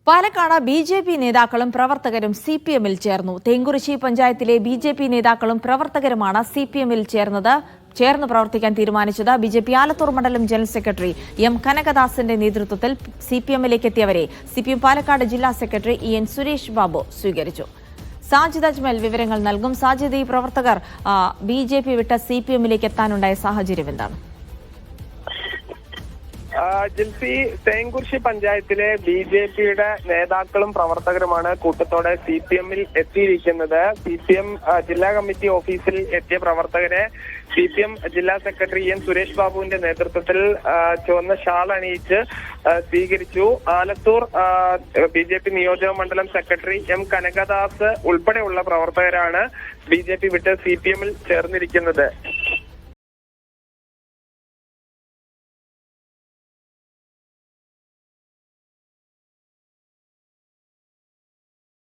Palakkad BJP. നേതാക്കളും പ്രവർത്തകരും സി.പി.എമ്മിൽ ചേർന്നു. തേങ്കുറിശ്ശി പഞ്ചായത്തിലെ ബി.ജെ.പി. നേതാക്കളും പ്രവർത്തകരുമാണ് സി.പി.എമ്മിൽ ചേർന്ന് പ്രവർത്തിക്കാൻ തീരുമാനിച്ചത്. ബി.ജെ.പി. ആലത്തൂർ മണ്ഡലം ജനറൽ സെക്രട്ടറി എം കനകദാസിന്റെ നേതൃത്വത്തിൽ സി.പി.എമ്മിലേക്ക് എത്തിയവരെ സി.പി.എം പാലക്കാട് ജില്ലാ സെക്രട്ടറി എൻ സുരേഷ് ബാബു സ്വീകരിച്ചു. സാജിദ് അജ്മൽ വിവരങ്ങൾ നൽകും. സാജിദ്, ഈ പ്രവർത്തകർ ബി.ജെ.പി. വിട്ട് സി.പി.എമ്മിലേക്ക് എത്താനുണ്ടായ സാഹചര്യം എന്താണ്? ജിൽസി, തേങ്കുറിശ്ശി പഞ്ചായത്തിലെ ബി.ജെ.പിയുടെ നേതാക്കളും പ്രവർത്തകരുമാണ് കൂട്ടത്തോടെ സി.പി.എമ്മിൽ എത്തിയിരിക്കുന്നത്. സി.പി.എം ജില്ലാ കമ്മിറ്റി ഓഫീസിൽ എത്തിയ പ്രവർത്തകരെ സി.പി.എം ജില്ലാ സെക്രട്ടറി എൻ സുരേഷ് ബാബുവിന്റെ നേതൃത്വത്തിൽ ചുവന്ന ഷാൾ അണിയിച്ച് സ്വീകരിച്ചു. ആലത്തൂർ ബി.ജെ.പി. നിയോജക മണ്ഡലം സെക്രട്ടറി എം കനകദാസ് ഉൾപ്പെടെയുള്ള പ്രവർത്തകരാണ് ബി.ജെ.പി. വിട്ട് സി.പി.എമ്മിൽ ചേർന്നിരിക്കുന്നത്.